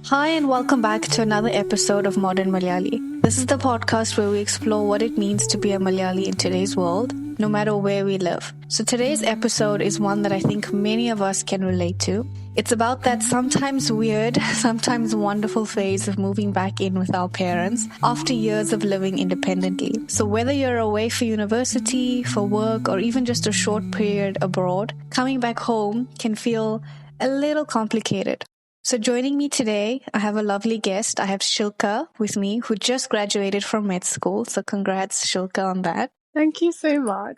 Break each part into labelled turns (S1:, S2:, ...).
S1: Hi, and welcome back to another episode of Modern Malayali. This is the podcast where we explore what it means to be a Malayali in today's world, no matter where we live. So today's episode is one that I think many of us can relate to. It's about that sometimes weird, sometimes wonderful phase of moving back in with our parents after years of living independently. So whether you're away for university, for work, or even just a short period abroad, coming back home can feel a little complicated. So joining me today, I have a lovely guest. I have Shilka with me, who just graduated from med school. So congrats, Shilka, on that.
S2: Thank you so much.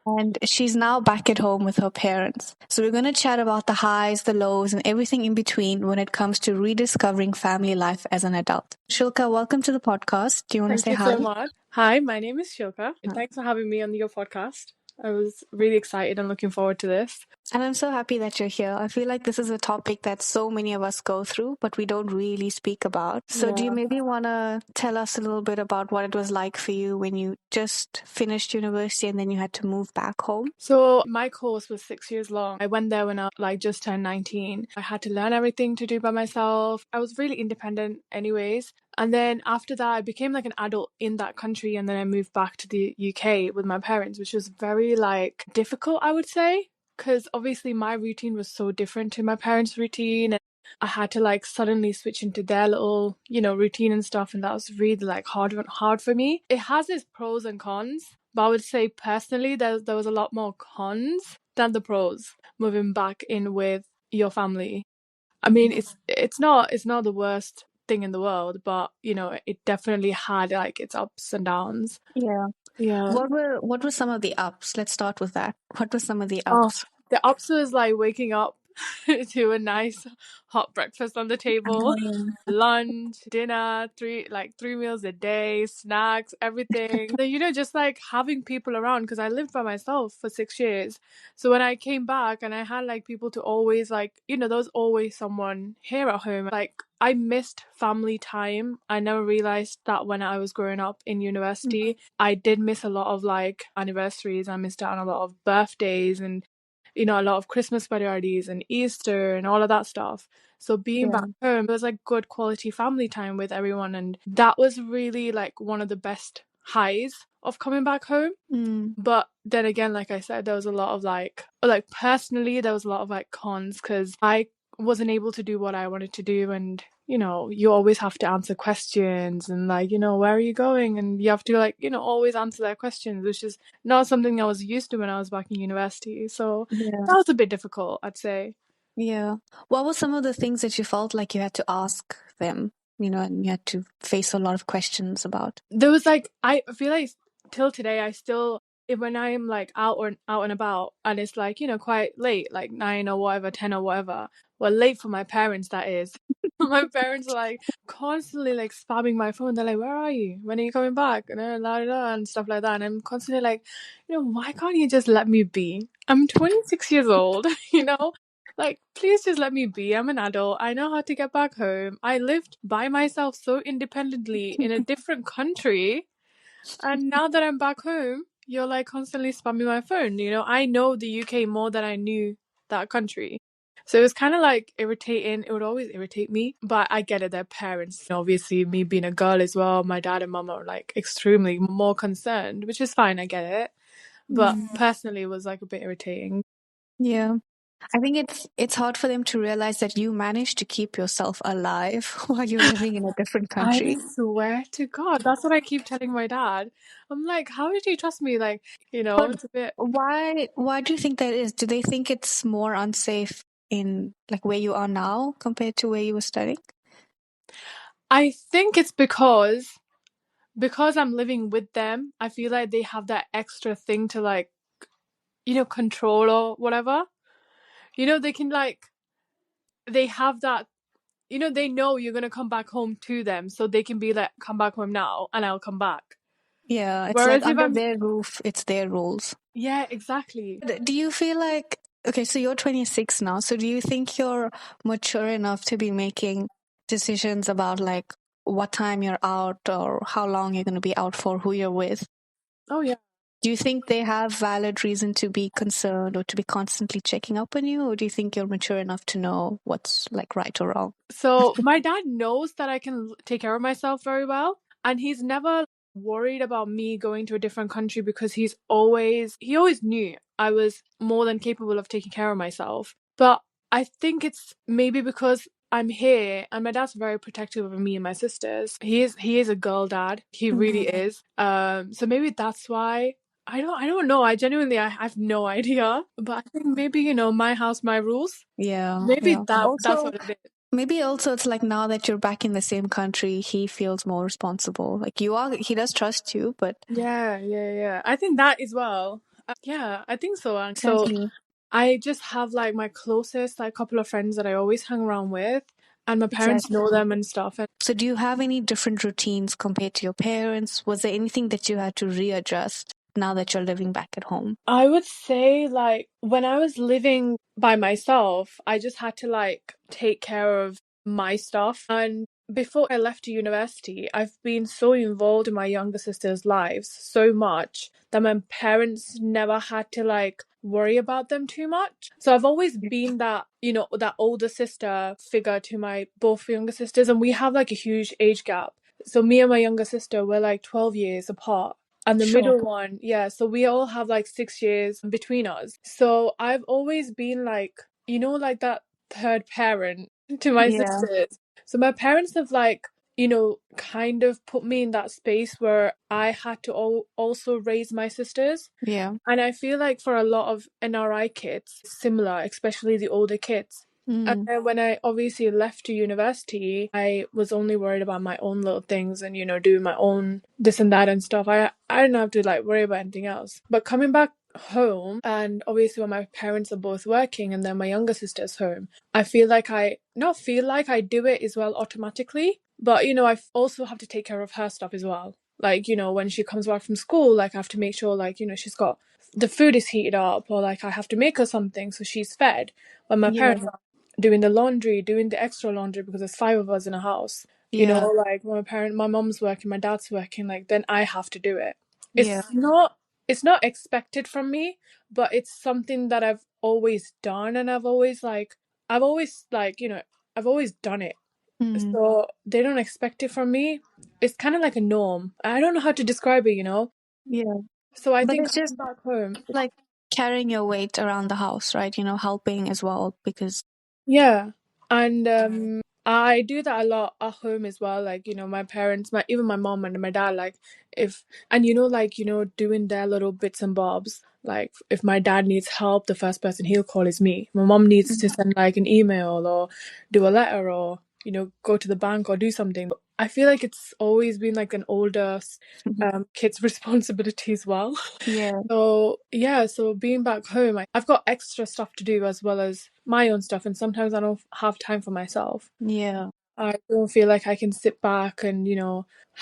S1: And she's now back at home with her parents. So we're going to chat about the highs, the lows, and everything in between when it comes to rediscovering family life as an adult. Shilka, welcome to the podcast. Do you want to say
S2: Thank you
S1: hi?
S2: so much. Hi, my name is Shilka. Thanks for having me on your podcast. I was really excited and looking forward to this.
S1: And I'm so happy that you're here. I feel like this is a topic that so many of us go through, but we don't really speak about. So do you maybe want to tell us a little bit about what it was like for you when you just finished university and then you had to move back home?
S2: So my course was 6 years long. I went there when I just turned 19. I had to learn everything to do by myself. I was really independent anyways. And then after that, I became like an adult in that country. And then I moved back to the UK with my parents, which was very difficult, I would say. Because obviously my routine was so different to my parents' routine. And I had to suddenly switch into their little, routine and stuff. And that was really hard for me. It has its pros and cons. But I would say personally, there was a lot more cons than the pros moving back in with your family. I mean, it's not the worst thing in the world, but it definitely had its ups and downs.
S1: Yeah.
S2: Yeah.
S1: What were some of the ups? Let's start with that. What were some of the
S2: Oh,
S1: ups?
S2: the ups was waking up to a nice hot breakfast on the table, lunch, dinner, three meals a day, snacks, everything. Then just having people around because I lived by myself for 6 years. So when I came back and I had people to always there was always someone here at home. I missed family time. I never realized that when I was growing up in university. I did miss a lot of anniversaries. I missed out on a lot of birthdays and a lot of Christmas parties and Easter and all of that stuff. So being back home, it was good quality family time with everyone. And that was really one of the best highs of coming back home. But then again, like I said, there was a lot of personally, there was a lot of cons because I wasn't able to do what I wanted to do. And you always have to answer questions and where are you going? And you have to always answer their questions, which is not something I was used to when I was back in university. So that was a bit difficult, I'd say.
S1: Yeah. What were some of the things that you felt like you had to ask them, and you had to face a lot of questions about?
S2: There was I feel like till today I still when I'm out and about and it's quite late, 9 or whatever, 10 or whatever. Well, late for my parents, that is. My parents are constantly spamming my phone. They're like, "Where are you? When are you coming back?" And and stuff like that. And I'm constantly why can't you just let me be? I'm 26 years old, please just let me be. I'm an adult. I know how to get back home. I lived by myself so independently in a different country. And now that I'm back home, you're constantly spamming my phone. I know the UK more than I knew that country. So it was kind of irritating. It would always irritate me. But I get it. They're parents. Obviously, me being a girl as well, my dad and mum are extremely more concerned, which is fine. I get it. But personally, it was a bit irritating.
S1: Yeah. I think it's hard for them to realize that you managed to keep yourself alive while you're living in a different country.
S2: I swear to God, that's what I keep telling my dad. I'm like, how did he trust me?
S1: But
S2: It's a bit.
S1: why do you think that is? Do they think it's more unsafe in where you are now compared to where you were studying?
S2: I think it's because I'm living with them. I feel like they have that extra thing to control or whatever. They can they have that. They know you're gonna come back home to them, so they can be like, "Come back home now, and I'll come back."
S1: Yeah, it's
S2: Whereas if
S1: under
S2: I'm,
S1: their roof, it's their rules.
S2: yeah, exactly.
S1: Do you feel okay, so you're 26 now, so do you think you're mature enough to be making decisions about what time you're out or how long you're going to be out for, who you're with?
S2: Oh yeah.
S1: Do you think they have valid reason to be concerned or to be constantly checking up on you? Or do you think you're mature enough to know what's like right or wrong?
S2: So my dad knows that I can take care of myself very well, and he's never worried about me going to a different country because he always knew I was more than capable of taking care of myself. But I think it's maybe because I'm here and my dad's very protective of me and my sisters. He is a girl dad. He really is. So maybe that's why. I don't know. I have no idea. But I think maybe, my house, my rules.
S1: Yeah.
S2: Maybe
S1: Yeah.
S2: that's
S1: Also,
S2: what it is.
S1: maybe also it's like now that you're back in the same country, he feels more responsible. Like you are, he does trust you, but
S2: Yeah. I think that as well. Yeah, I think so. And so
S1: exactly.
S2: I just have like my closest like couple of friends that I always hang around with, and my parents know
S1: Exactly.
S2: them and stuff. And
S1: So do you have any different routines compared to your parents? Was there anything that you had to readjust now that you're living back at home?
S2: I would say like when I was living by myself, I just had to like take care of my stuff. And before I left to university, I've been so involved in my younger sister's lives so much that my parents never had to like worry about them too much. So I've always been that, that older sister figure to my both younger sisters, and we have like a huge age gap. So me and my younger sister, we're like 12 years apart. And the
S1: Sure.
S2: middle one, yeah, so we all have like 6 years between us. So I've always been like, like that third parent to my
S1: Yeah.
S2: sisters. So my parents have like, kind of put me in that space where I had to also raise my sisters.
S1: Yeah.
S2: And I feel like for a lot of NRI kids, similar, especially the older kids. And
S1: Mm.
S2: then when I obviously left to university, I was only worried about my own little things and, doing my own this and that and stuff. I didn't have to like worry about anything else. But coming back home, and obviously when my parents are both working and then my younger sister's home, I feel like I not feel like I do it as well automatically, but I also have to take care of her stuff as well. Like, when she comes back from school, like I have to make sure like, she's got the food is heated up, or like I have to make her something so she's fed. When my
S1: Yeah.
S2: parents are doing the laundry, doing the extra laundry because there's 5 of us in a house.
S1: Yeah.
S2: Like when my mom's working, my dad's working, like then I have to do it.
S1: Yeah.
S2: It's not expected from me, but it's something that I've always done, and I've always done it.
S1: Mm.
S2: So they don't expect it from me. It's kind of like a norm. I don't know how to describe it.
S1: Yeah.
S2: So I
S1: But
S2: think
S1: it's just
S2: coming back home,
S1: like carrying your weight around the house, right? Helping as well because
S2: yeah. And I do that a lot at home as well. Like, my parents, even my mom and my dad, like if and doing their little bits and bobs. Like if my dad needs help, the first person he'll call is me. My mom needs to send like an email or do a letter or, go to the bank or do something. I feel like it's always been like an older kid's responsibility as well.
S1: yeah,
S2: So yeah, so being back home, I've got extra stuff to do as well as my own stuff, and sometimes I don't have time for myself.
S1: yeah,
S2: I don't feel like I can sit back and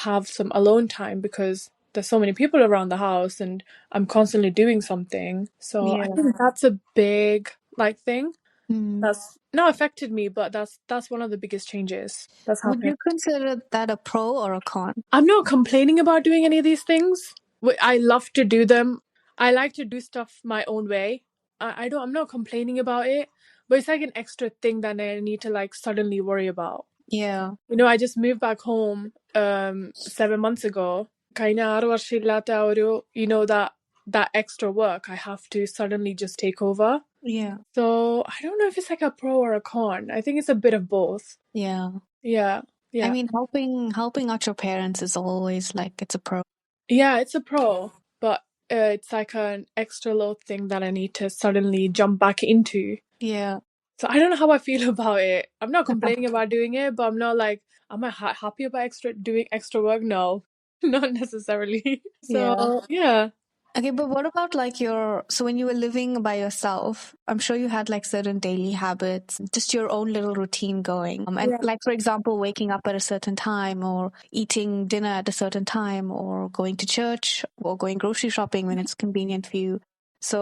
S2: have some alone time because there's so many people around the house and I'm constantly doing something. So I
S1: yeah.
S2: think that's a big like thing
S1: Mm.
S2: that's not affected me, but that's one of the biggest changes that's
S1: Would
S2: happened.
S1: you consider that a pro or a con?
S2: I'm not complaining about doing any of these things. I love to do them. I like to do stuff my own way. I'm not complaining about it, but it's like an extra thing that I need to like suddenly worry about.
S1: Yeah,
S2: I just moved back home 7 months ago. കഴിഞ്ഞ 6 വർഷമില്ലാത്ത that extra work I have to suddenly just take over.
S1: yeah,
S2: So I don't know if it's like a pro or a con. I think it's a bit of both.
S1: yeah.
S2: Yeah.
S1: I
S2: Yeah.
S1: mean, helping out your parents is always like it's a pro.
S2: Yeah, it's a pro, but it's like an extra little thing that I need to suddenly jump back into.
S1: Yeah,
S2: So I don't know how I feel about it. I'm not complaining about doing it, but I'm not like, am I happy about doing extra work? No, not necessarily. So
S1: yeah.
S2: yeah,
S1: Okay, but what about like so when you were living by yourself, I'm sure you had like certain daily habits, just your own little routine going. And
S2: yeah.
S1: like, for example, waking up at a certain time or eating dinner at a certain time or going to church or going grocery shopping when it's convenient for you. So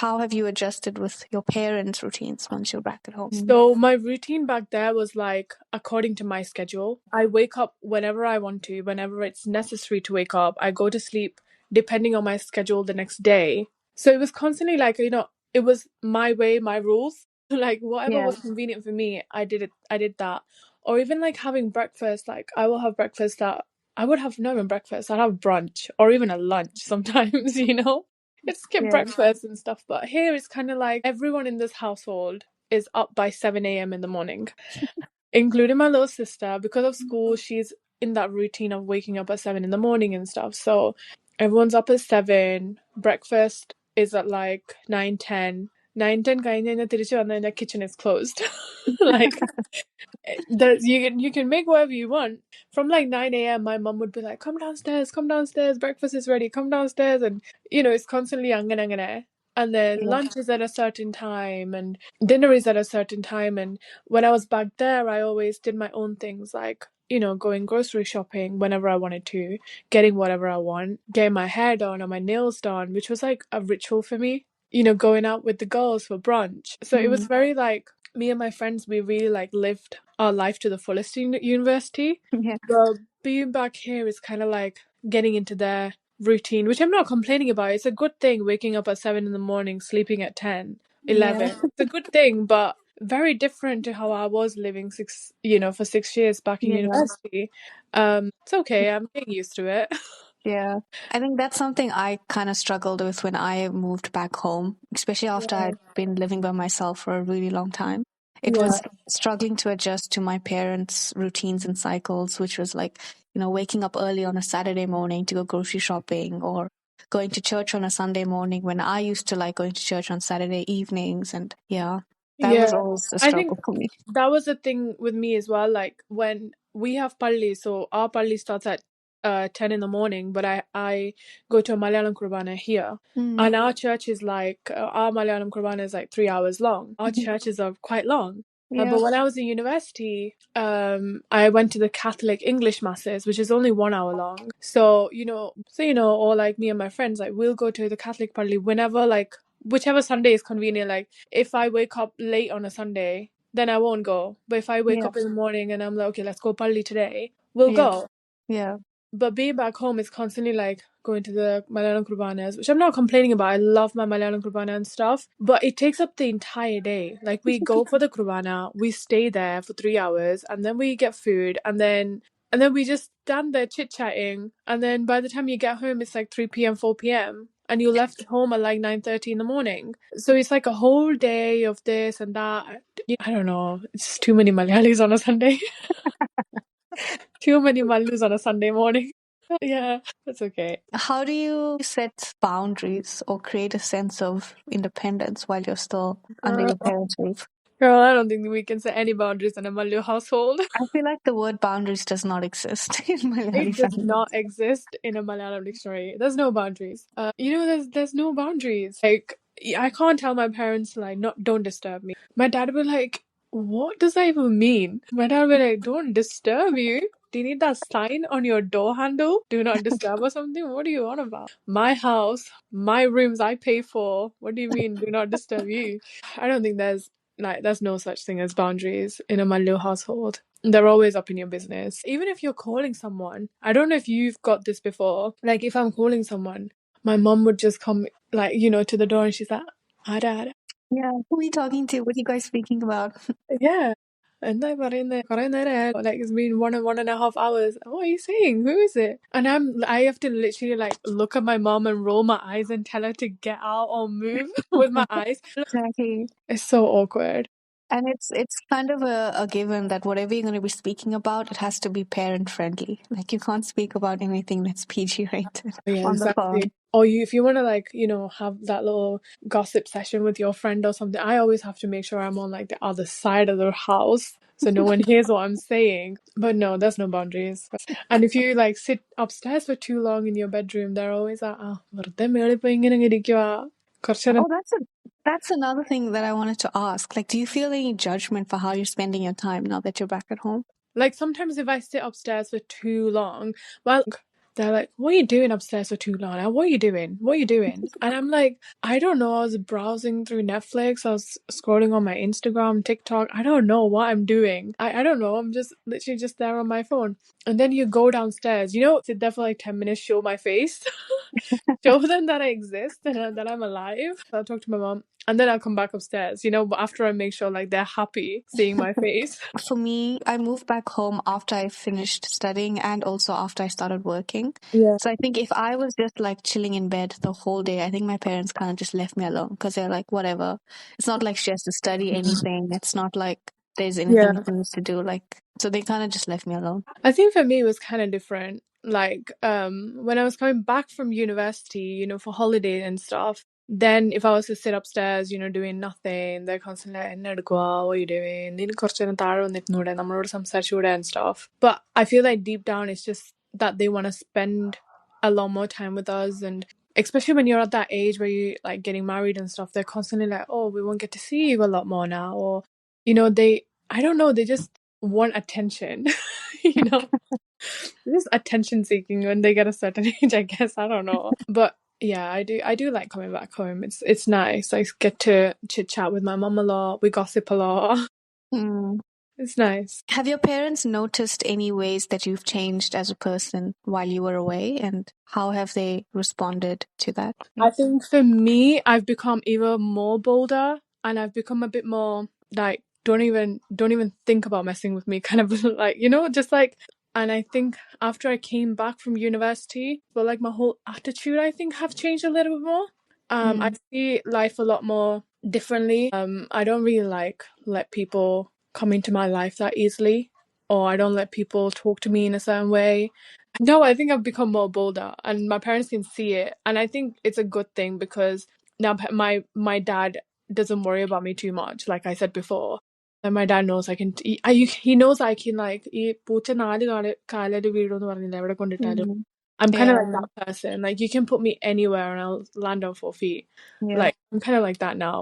S1: how have you adjusted with your parents' routines once you're back at home?
S2: So my routine back there was like according to my schedule. I wake up whenever I want to, whenever it's necessary to wake up. I go to sleep depending on my schedule the next day. So it was constantly like, it was my way, my rules. Like whatever was convenient for me, I did that. Or even like having breakfast, like I will have breakfast that I would have not even breakfast, I'd have brunch or even a lunch sometimes, It's skip breakfast and stuff. But here it's kind of like everyone in this household is up by 7 a.m. in the morning, including my little sister. Because of school, she's in that routine of waking up at 7 in the morning and stuff. So everyone's up at 7. Breakfast is at like 9:10. 9:10 the kitchen is closed. Like you can make whatever you want. From like 9 a.m. my mum would be like, come downstairs, breakfast is ready, come downstairs. And it's constantly angana. And then lunch is at a certain time and dinner is at a certain time. And when I was back there, I always did my own things, like going grocery shopping whenever I wanted to, getting whatever I want, getting my hair done or my nails done, which was like a ritual for me, going out with the girls for brunch. So it was very like me and my friends, we really like lived our life to the fullest in university. But being back here is kind of like getting into their routine, which I'm not complaining about. It's a good thing waking up at 7 in the morning, sleeping at 10, 11. It's a good thing, but very different to how I was living for 6 years back in university. It's okay. I'm getting used to it.
S1: Yeah, I think that's something I kind of struggled with when I moved back home, especially after I'd been living by myself for a really long time. It was struggling to adjust to my parents' routines and cycles, which was like, waking up early on a Saturday morning to go grocery shopping or going to church on a Sunday morning when I used to like going to church on Saturday evenings. And that was always a
S2: I think
S1: struggle for me.
S2: that was the thing with me as well. Like when we have Palli, so our Palli starts at 10 in the morning, but I go to a Malayalam Kurbana here. And our church is like, our Malayalam Kurbana is like 3 hours long. Our churches are quite long. But when I was in university, I went to the Catholic English masses, which is only 1 hour long. So, or like me and my friends, like we'll go to the Catholic Palli whenever, like whichever Sunday is convenient. Like if I wake up late on a Sunday, then I won't go. But if I wake up in the morning and I'm like, okay, let's go Palli today, we'll go.
S1: Yeah.
S2: But being back home is constantly like going to the Malayalam Kurbanas, which I'm not complaining about. I love my Malayalam Kurbana and stuff, but it takes up the entire day. Like we go for the Kurbana, we stay there for 3 hours, and then we get food, and then we just stand there chit chatting, and then by the time you get home, it's like 3 p.m., 4 p.m., and you left home at like 9:30 in the morning. So it's like a whole day of this and that. I don't know. It's too many Malayalis on a Sunday. Too many Malayus on a Sunday morning. Yeah, that's okay.
S1: How do you set boundaries or create a sense of independence while you're still under your parents' roof?
S2: Girl, I don't think we can set any boundaries in a Malayu household.
S1: I feel like the word boundaries does not exist in Malayali
S2: It does
S1: family.
S2: not exist in a Malayalam dictionary. There's no boundaries. There's no boundaries. Like I can't tell my parents like don't disturb me. My dad would be like, what does that even mean? My dad would be like, don't disturb you. Do you need that sign on your door handle? Do not disturb or something? What are you on about? My house, my rooms I pay for. What do you mean do not disturb you? I don't think there's no such thing as boundaries in a Malayu household. They're always up in your business. Even if you're calling someone, I don't know if you've got this before. Like if I'm calling someone, my mom would just come like, to the door and she's like, Ada.
S1: Yeah, who are you talking to? What are you guys speaking about?
S2: Yeah. And like it's been 1.5 hours. What are you saying? Who is it? And I have to literally like look at my mom and roll my eyes and tell her to get out or move with my eyes.
S1: Exactly.
S2: It's so awkward.
S1: And it's kind of a given that whatever you're going to be speaking about, it has to be parent friendly. Like you can't speak about anything that's PG rated on the phone.
S2: Or if you want to like, have that little gossip session with your friend or something, I always have to make sure I'm on like the other side of the house so no one hears what I'm saying. But no, there's no boundaries. And if you like sit upstairs for too long in your bedroom, they're always like,
S1: Oh, that's another thing that I wanted to ask. Like, do you feel any judgment for how you're spending your time now that you're back at home?
S2: Like sometimes if I sit upstairs for too long, well, they're like, what are you doing upstairs for too long? What are you doing? What are you doing? And I'm like, I don't know. I was browsing through Netflix. I was scrolling on my Instagram, TikTok. I don't know what I'm doing. I don't know. I'm just literally just there on my phone. And then you go downstairs, sit there for like 10 minutes, show my face, show them that I exist and that I'm alive. I'll talk to my mom and then I'll come back upstairs, but after I make sure like they're happy seeing my face.
S1: For me, I moved back home after I finished studying and also after I started working.
S2: Yeah.
S1: So I think if I was just like chilling in bed the whole day, I think my parents kind of just left me alone because they're like, whatever. It's not like she has to study anything. It's not like there's anything
S2: Yeah.
S1: she needs to do. So they kind of just left me alone.
S2: I think for me it was kind of different. Like when I was coming back from university, for holiday and stuff, then if I was to sit upstairs, doing nothing, they're constantly like, "Ennedukkwa, what are you doing? Neen korchu neram താഴെ വന്നിരുന്നൂടെ? നമ്മളോട് സംസാരിച്ചൂടെ?" and stuff. But I feel like deep down it's just that they want to spend a lot more time with us, and especially when you're at that age where you like getting married and stuff, they're constantly like, "Oh, we won't get to see you a lot more now," or they I don't know, they just want attention. you know just attention seeking when they get a certain age, I guess. I don't know, but yeah, I do like coming back home. It's nice. I get to chit chat with my mum a lot. We gossip a lot.
S1: Mm.
S2: It's nice.
S1: Have your parents noticed any ways that you've changed as a person while you were away, and how have they responded to that?
S2: I think for me, I've become even more bolder, and I've become a bit more like don't even think about messing with me, kind of like just like. And I think after I came back from university, well, like my whole attitude, I think, have changed a little bit more. I see life a lot more differently. I don't really like let people come into my life that easily, or I don't let people talk to me in a certain way. No, I think I've become more bolder, and my parents can see it, and I think it's a good thing because now my dad doesn't worry about me too much, like I said before. And my dad knows I can. He knows I can like. ഈ പൂച്ച നാല് കാലില് വീഴുമെന്ന് പറഞ്ഞില്ലേ എവിടെ കൊണ്ടിട്ടാലും. I'm kind of like that person. Like you can put me anywhere and I'll land on 4 feet.
S1: Yeah.
S2: Like I'm kind of like that now.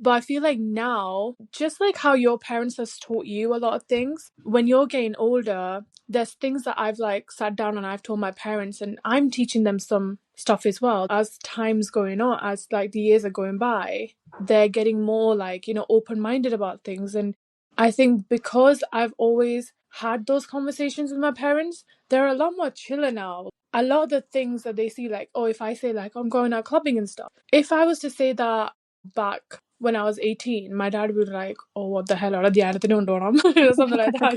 S2: But I feel like now, just like how your parents has taught you a lot of things, when you're getting older, there's things that I've like sat down and I've told my parents, and I'm teaching them some stuff as well. As time's going on, as like the years are going by, they're getting more like, open-minded about things. And I think because I've always had those conversations with my parents, they're a lot more chiller now. A lot of the things that they see, like, oh, if I say like I'm going out clubbing and stuff, if I was to say that back when I was 18, my dad would be like, oh, what the hell, or something like that.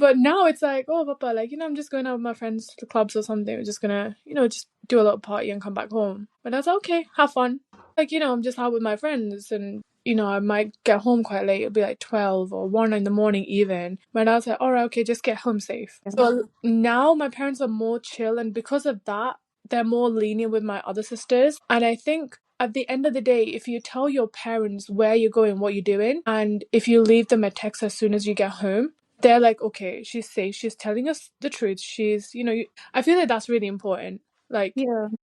S2: But now it's like, oh, Papa, like, I'm just going out with my friends to clubs or something. We're just gonna, just do a little party and come back home. But that's okay, have fun. Like, I'm just out with my friends, and I might get home quite late. It'll be like 12 or 1 in the morning even. My dad's like, all right, okay, just get home safe. So now my parents are more chill, and because of that, they're more lenient with my other sisters. And I think at the end of the day, if you tell your parents where you're going, what you're doing, and if you leave them a text as soon as you get home, they're like, okay, she's safe. She's telling us the truth. She's, I feel like that's really important. Like,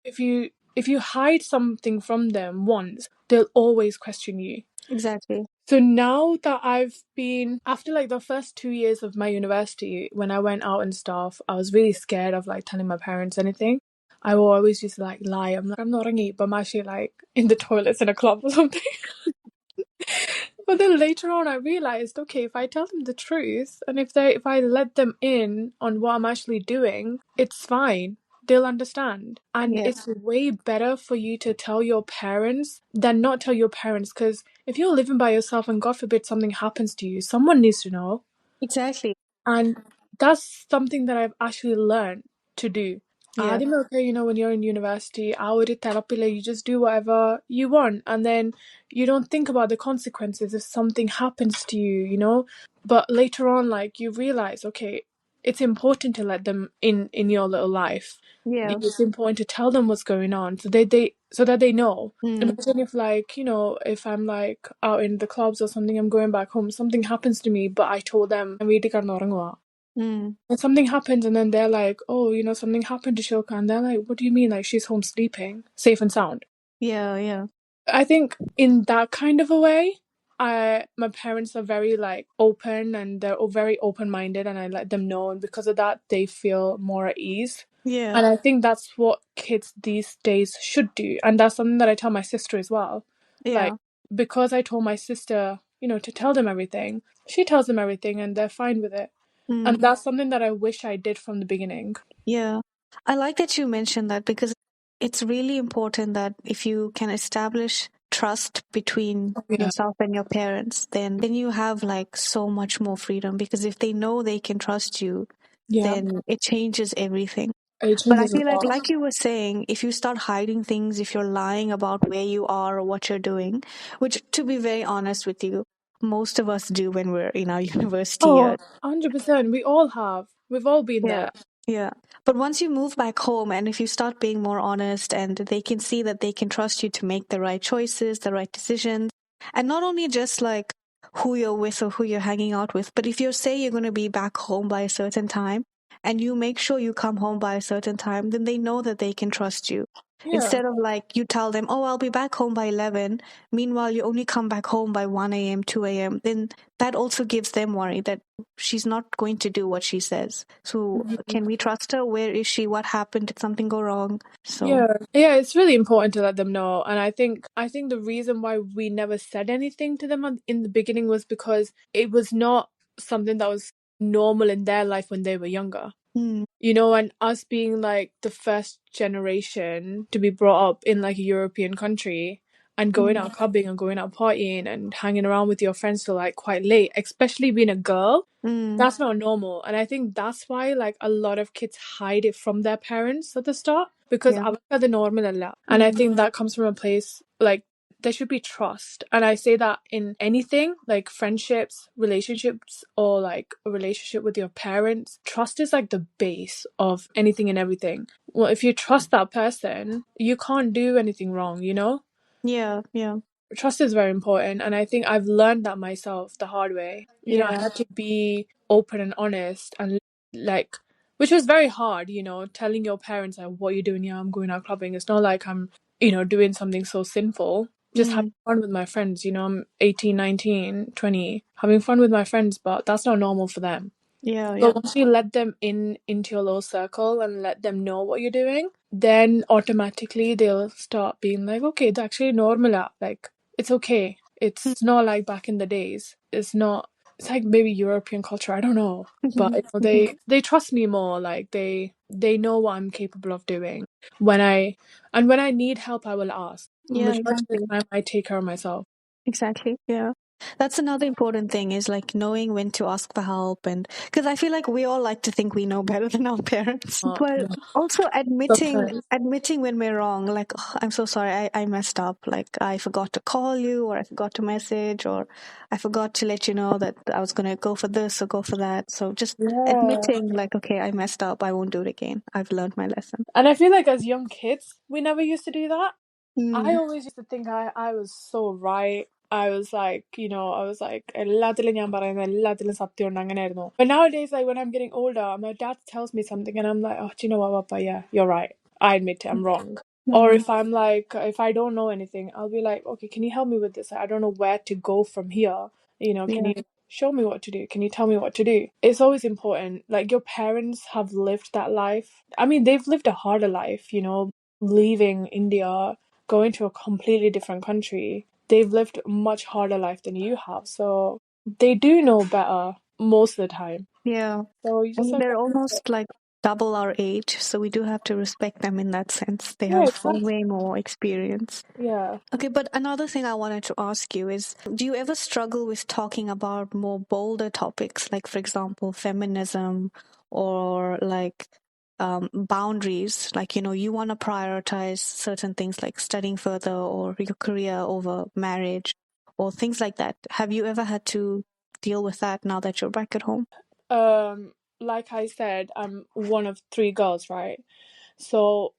S2: if you hide something from them once, they'll always question you.
S1: Exactly.
S2: So now that I've been, after like the first 2 years of my university, when I went out and stuff, I was really scared of like telling my parents anything. I will always just like lie. I'm like, I'm not ringing, but I'm actually like in the toilets in a club or something. But then later on, I realized, okay, if I tell them the truth, and if I let them in on what I'm actually doing, it's fine. They'll understand. And it's way better for you to tell your parents than not tell your parents. Because if you're living by yourself and God forbid something happens to you, someone needs to know.
S1: Exactly.
S2: And that's something that I've actually learned to do.
S1: Yeah.
S2: Okay, when you're in university, you just do whatever you want, and then you don't think about the consequences if something happens to you. But later on, like, you realize, okay, it's important to let them in your little life.
S1: Yeah.
S2: It's important to tell them what's going on, so that they know. Imagine if, like, if I'm like out in the clubs or something, I'm going back home, something happens to me, but I told them and something happens, and then they're like, oh, something happened to Shilka, and they're like, what do you mean? Like, she's home sleeping, safe and sound.
S1: Yeah.
S2: I think in that kind of a way, my parents are very like open, and they're very open-minded, and I let them know, and because of that, they feel more at ease.
S1: Yeah.
S2: And I think that's what kids these days should do. And that's something that I tell my sister as well. Like,
S1: Yeah.
S2: because I told my sister, to tell them everything, she tells them everything and they're fine with it. And
S1: Mm.
S2: that's something that I wish I did from the beginning.
S1: Yeah. I like that you mentioned that because it's really important that if you can establish trust between
S2: Yeah.
S1: yourself and your parents, then you have like so much more freedom because if they know they can trust you,
S2: Yeah.
S1: then it changes everything.
S2: It
S1: But I
S2: changes a
S1: feel
S2: lot.
S1: like you were saying, if you start hiding things, if you're lying about where you are or what you're doing, which to be very honest with you, most of us do when we're in our university
S2: Oh,
S1: years.
S2: 100%. We all have. We've all been
S1: Yeah.
S2: there.
S1: Yeah. But once you move back home and if you start being more honest and they can see that they can trust you to make the right choices, the right decisions, and not only just like who you're with or who you're hanging out with, but if you say you're going to be back home by a certain time and you make sure you come home by a certain time, then they know that they can trust you.
S2: Yeah.
S1: Instead of like you tell them, oh, I'll be back home by 11. Meanwhile, you only come back home by 1 a.m., 2 a.m. Then that also gives them worry that she's not going to do what she says. So
S2: Mhm.
S1: can we trust her? Where is she? What happened? Did something go wrong? So,
S2: Yeah. Yeah, it's really important to let them know. And I think the reason why we never said anything to them in the beginning was because it was not something that was normal in their life when they were younger.
S1: mm,
S2: And us being like the first generation to be brought up in like a European country and going
S1: mm,
S2: out clubbing and going out partying and hanging around with your friends till like quite late, especially being a girl,
S1: mm,
S2: that's not normal. And I think that's why like a lot of kids hide it from their parents at the start because
S1: yeah,
S2: അവർക്കത് normal അല്ല. And I
S1: mm,
S2: think that comes from a place like there should be trust. And I say that in anything, like friendships, relationships, or like a relationship with your parents. Trust is like the base of anything and everything. Well, if you trust that person, you can't do anything wrong.
S1: yeah, yeah,
S2: Trust is very important. And I think I've learned that myself the hard way. I
S1: yeah,
S2: had to be open and honest and like, which was very hard, telling your parents like what you're doing. Yeah, I'm going out clubbing. It's not like I'm, doing something so sinful. Just having
S1: mm,
S2: fun with my friends. I'm 18, 19, 20, having fun with my friends, but that's not normal for them.
S1: yeah,
S2: So
S1: yeah,
S2: once you let them into your little circle and let them know what you're doing, then automatically they'll start being like, okay, it's actually normal. Like it's okay.
S1: mm,
S2: It's not like back in the days. It's not. It's like maybe European culture. I don't know, but they trust me more. Like they know what I'm capable of doing. When I need help, I will ask.
S1: yeah,
S2: Majority of the
S1: exactly.
S2: time, I take care of myself.
S1: Exactly. Yeah. That's another important thing is like knowing when to ask for help. And because I feel like we all like to think we know better than our parents, but
S2: Yeah,
S1: also admitting,
S2: sometimes.
S1: admitting when we're wrong, like, "Oh, I'm so sorry. I messed up. Like I forgot to call you or I forgot to message or I forgot to let you know that I was going to go for this or go for that. So just
S2: Yeah.
S1: admitting like, okay, I messed up. I won't do it again. I've learned my lesson.
S2: And I feel like as young kids, we never used to do that. I
S1: Mm,
S2: always used to think I was so right. I was like, എല്ലാത്തിലും ഞാൻ പറയുന്നത് എല്ലാത്തിലും സത്യമുണ്ട് അങ്ങനെയായിരുന്നു. But nowadays, like when I'm getting older, my dad tells me something and I'm like, oh, do you know what, Papa? Yeah, you're right. I admit it, I'm wrong. Or
S1: mm,
S2: if I don't know anything, I'll be like, okay, can you help me with this? I don't know where to go from here. Can
S1: yeah.
S2: you show me what to do? Can you tell me what to do? It's always important. Like your parents have lived that life. I mean, they've lived a harder life, leaving India, going to a completely different country. They've lived a much harder life than you have. So they do know better most of the time.
S1: Yeah.
S2: So you
S1: I
S2: just
S1: mean,
S2: have to
S1: they're
S2: accept it.
S1: almost like double our age, so we do have to respect them in that sense. They
S2: Yeah,
S1: have
S2: exactly.
S1: way more experience.
S2: Yeah.
S1: Okay, but another thing I wanted to ask you is, do you ever struggle with talking about more bolder topics, like, for example, feminism or like boundaries? Like, you want to prioritize certain things like studying further or your career over marriage or things like that. Have you ever had to deal with that now that you're back at home?
S2: Like I said, I'm one of three girls, right? So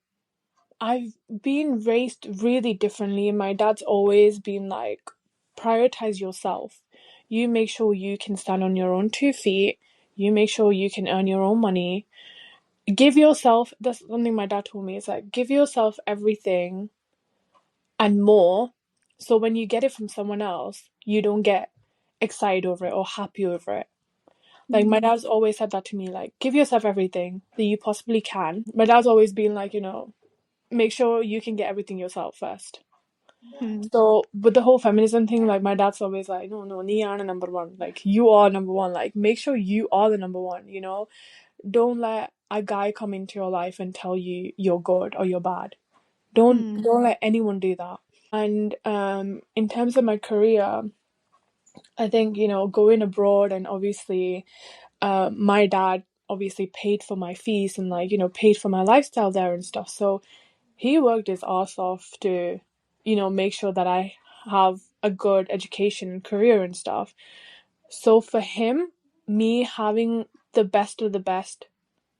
S2: I've been raised really differently. My dad's always been like, prioritize yourself. You make sure you can stand on your own 2 feet. You make sure you can earn your own money. Give yourself, that's something my dad told me. It's like, give yourself everything and more. So when you get it from someone else, you don't get excited over it or happy over it. Like, my dad's always said that to me, like, give yourself everything that you possibly can. My dad's always been like, make sure you can get everything yourself first.
S1: Mm.
S2: So with the whole feminism thing, like, my dad's always like, no, ni are number one. Like, you are number one. Like, make sure you are the number one, Don't let a guy come into your life and tell you you're good or you're bad. Don't let anyone do that. And in terms of my career, I think, going abroad, and obviously my dad obviously paid for my fees and, like, paid for my lifestyle there and stuff. So he worked his ass off to, make sure that I have a good education and career and stuff. So for him, me having the best of the best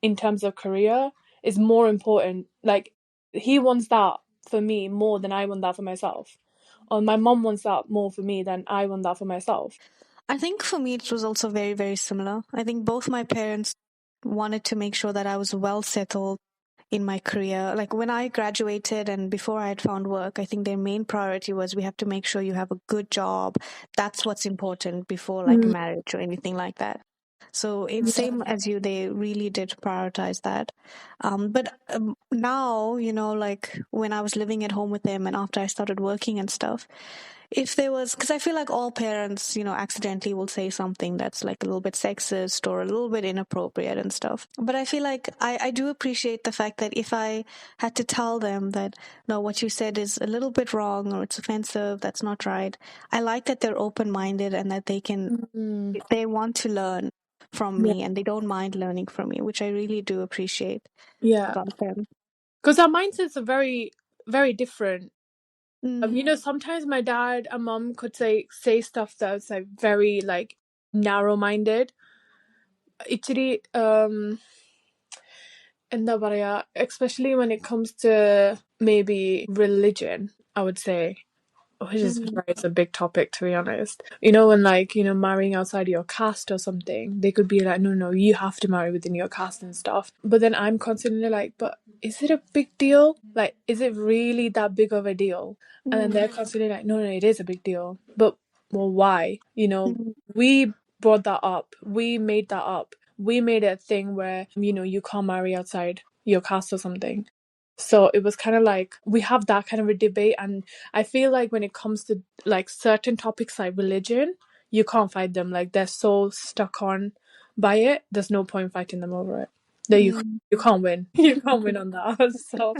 S2: in terms of career is more important. Like, he wants that for me more than I want that for myself. Or my mom wants that more for me than I want that for myself.
S1: I think for me, it was also very, very similar. I think both my parents wanted to make sure that I was well settled in my career. Like when I graduated and before I had found work, I think their main priority was we have to make sure you have a good job. That's what's important before like
S2: Mm.
S1: marriage or anything like that. So it's same as you, they really did prioritize that. But now, like when I was living at home with them and after I started working and stuff, if there was, because I feel like all parents, accidentally will say something that's like a little bit sexist or a little bit inappropriate and stuff. But I feel like I do appreciate the fact that if I had to tell them that, no, what you said is a little bit wrong or it's offensive, that's not right. I like that they're open-minded and that they want to learn from
S2: Yeah.
S1: me and they don't mind learning from me, which I really do appreciate
S2: Yeah.
S1: about them.
S2: Because our mindsets are very, very different.
S1: Mm.
S2: Sometimes my dad and mom could say stuff that's like very like narrow-minded. Ichiri എന്താ പറയാ, especially when it comes to maybe religion, I would say. Which is
S1: Mm.
S2: right, it's a big topic, to be honest. When, like, marrying outside your caste or something, they could be like, no, you have to marry within your caste and stuff. But then I'm constantly like, but is it a big deal? Like, is it really that big of a deal? And then they're constantly like, no, it is a big deal. But, well, why?
S1: Mm.
S2: We brought that up. We made that up. We made it a thing where, you can't marry outside your caste or something. So it was kind of like we have that kind of a debate, and I feel like when it comes to like certain topics like religion, you can't fight them. Like, they're so stuck on by it. There's no point fighting them over it. That you can't win. You can't win on that. So,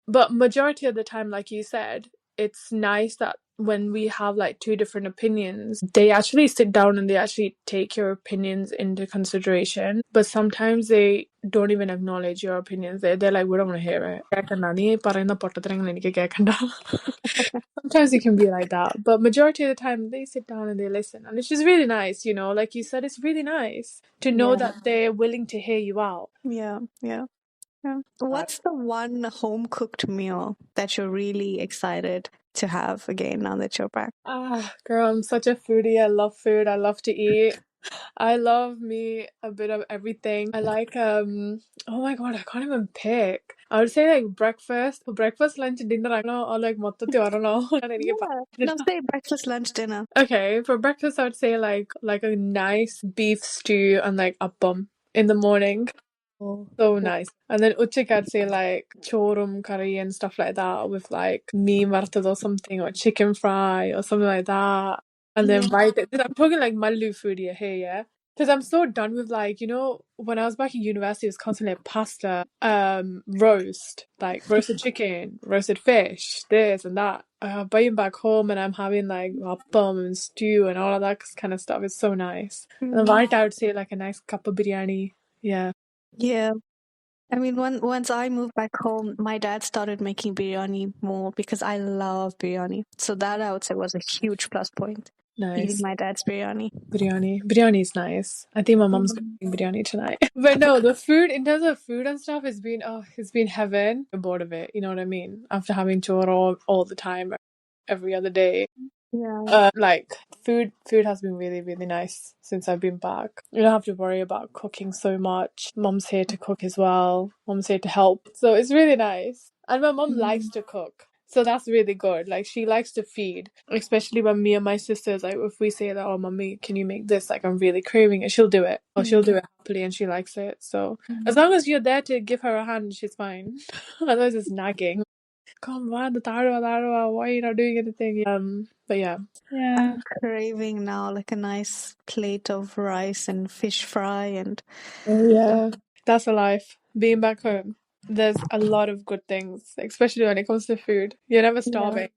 S2: but majority of the time, like you said, it's nice that when we have like two different opinions, they actually sit down and they actually take your opinions into consideration. But sometimes they don't even acknowledge your opinions. They're like, we don't want to hear it. കേക്കണ്ട, നീ പറയുന്ന പൊട്ടത്തരങ്ങൾ എനിക്ക് കേക്കണ്ട. Sometimes it can be like that, but majority of the time they sit down and they listen, and it's just really nice. Like you said, it's really nice to know
S1: Yeah.
S2: that they're willing to hear you out.
S1: Yeah. Yeah. Yeah. What's the one home cooked meal that you're really excited to have again now that you're back?
S2: Girl, I'm such a foodie. I love food. I love to eat. I love me a bit of everything. I like oh my god, I can't even pick. I would say like breakfast, lunch, dinner. I don't know, or like mottati, I don't know.
S1: Yeah. No, say breakfast, lunch, dinner.
S2: Okay, for breakfast I would say like a nice beef stew and like appam in the morning.
S1: Oh.
S2: So nice. And then uchik I'd say like chorum curry and stuff like that with like mee martad or something, or chicken fry or something like that. And then
S1: Yeah.
S2: right there, I'm talking like Mallu food here, yeah. Because I'm so done with like, when I was back in university, it was constantly like pasta, roast, like roasted chicken, roasted fish, this and that. Buying back home and I'm having like appam and stew and all of that kind of stuff. It's so nice. And then right, I would say like a nice cup of biryani. Yeah.
S1: Yeah. I mean, once I moved back home, my dad started making biryani more because I love biryani. So that I would say was a huge plus point. Eating
S2: Nice.
S1: my dad's biryani.
S2: Biryani is nice. I think my mom's
S1: Mm.
S2: cooking biryani tonight. But no, the food, in terms of food and stuff, it's been heaven. I'm bored of it, you know what I mean? After having chore all the time, every other day.
S1: Yeah.
S2: Like food has been really, really nice since I've been back. You don't have to worry about cooking so much. Mom's here to cook as well. Mom's here to help. So it's really nice. And my mom likes to cook. So that's really good. Like, she likes to feed, especially when me and my sisters, like, if we say that, oh, mommy, can you make this? Like, I'm really craving it. She'll do it. Or she'll do it happily and she likes it. So as long as you're there to give her a hand, she's fine. Otherwise, it's nagging. Come on, the taro, why are you not doing anything? But yeah.
S1: I'm craving now like a nice plate of rice and fish fry and
S2: Oh, yeah. That's a life. Being back home, there's a lot of good things, especially when it comes to food. You're never starving.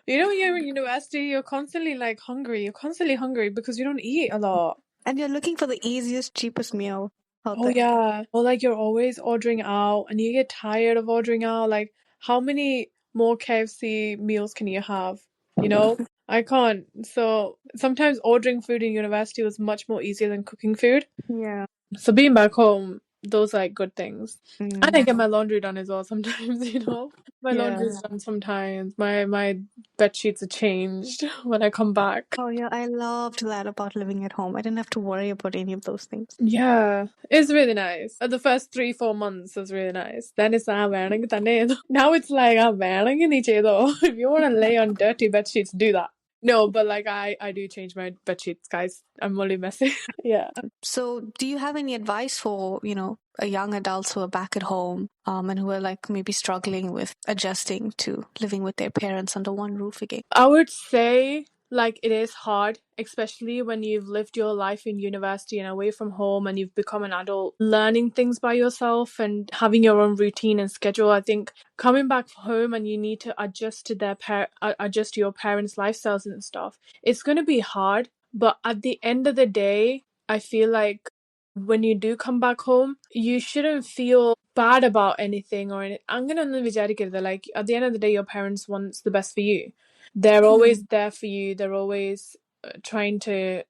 S2: You know, when you're in university, you're constantly like hungry. You're constantly hungry because you don't eat a lot.
S1: and you're looking for the easiest, cheapest meal out
S2: Oh,
S1: there.
S2: yeah. Or like you're always ordering out and you get tired of ordering out. Like, how many more KFC meals can you have? You know, I can't. So sometimes ordering food in university was much more easier than cooking food.
S1: Yeah.
S2: So being back home, those are like good things. And I
S1: Mm.
S2: get my laundry done as well sometimes, you know. My
S1: Yeah.
S2: laundry's done sometimes. My bed sheets are changed when I come back.
S1: Oh yeah, I loved that about living at home. I didn't have to worry about any of those things.
S2: Yeah, it's really nice. The first 3-4 months was really nice. Then it's now it's like if you want to lay on dirty bed sheets, do that. No, but like I do change my bed sheets, guys. I'm only messy. Yeah.
S1: So, do you have any advice for, young adults who are back at home, and who are like maybe struggling with adjusting to living with their parents under one roof again?
S2: I would say like it is hard, especially when you've lived your life in university and away from home and you've become an adult, learning things by yourself and having your own routine and schedule. I think coming back home and you need to adjust to adjust to your parents' lifestyles and stuff. It's going to be hard, but at the end of the day, I feel like when you do come back home, you shouldn't feel bad about anything or anything. I'm gonna like at the end of the day, your parents want the best for you. They're always there for you. They're always trying to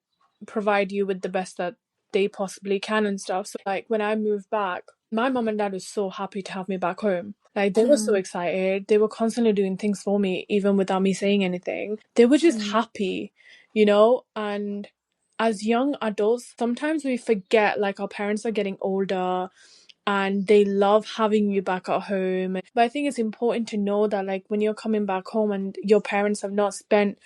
S2: provide you with the best that they possibly can and stuff. So like when I moved back, my mom and dad was so happy to have me back home. Like they were so excited. They were constantly doing things for me, even without me saying anything. They were just happy, you know? And as young adults, sometimes we forget like our parents are getting older and they love having you back at home. But I think it's important to know that like when you're coming back home and your parents have not spent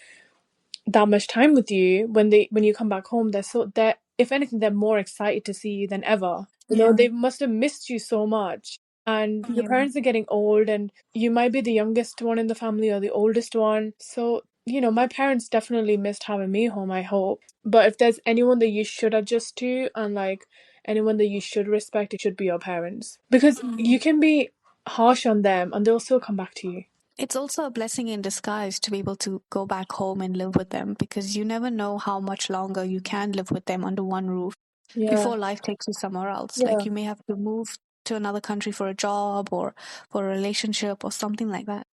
S2: that much time with you, when you come back home, they're if anything, they're more excited to see you than ever. You know, they must have missed you so much. And your parents are getting old and you might be the youngest one in the family or the oldest one. So, my parents definitely missed having me home, I hope. But if there's anyone that you should adjust to and like anyone that you should respect, it should be your parents. Because you can be harsh on them and they'll still come back to you.
S1: It's also a blessing in disguise to be able to go back home and live with them, because you never know how much longer you can live with them under one roof before life takes you somewhere else. Like you may have to move to another country for a job or for a relationship or something like that.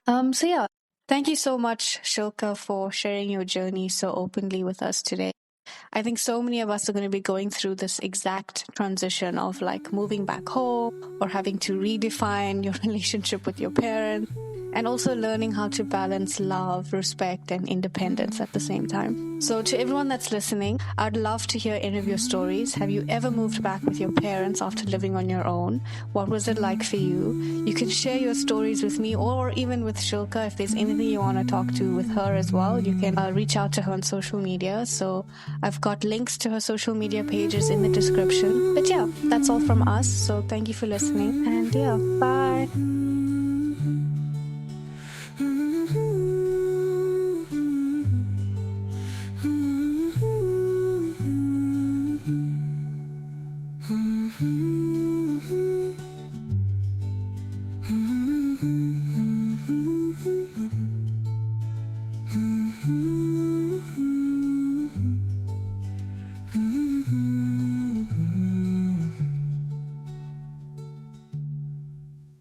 S1: So yeah, thank you so much, Shilka, for sharing your journey so openly with us today. I think so many of us are going to be going through this exact transition of like moving back home or having to redefine your relationship with your parents, and also learning how to balance love, respect, and independence at the same time. So to everyone that's listening, I'd love to hear any of your stories. Have you ever moved back with your parents after living on your own? What was it like for you? You can share your stories with me or even with Shilka. If there's anything you want to talk to with her as well, you can reach out to her on social media. So I've got links to her social media pages in the description. But yeah, that's all from us. So thank you for listening. And yeah, bye.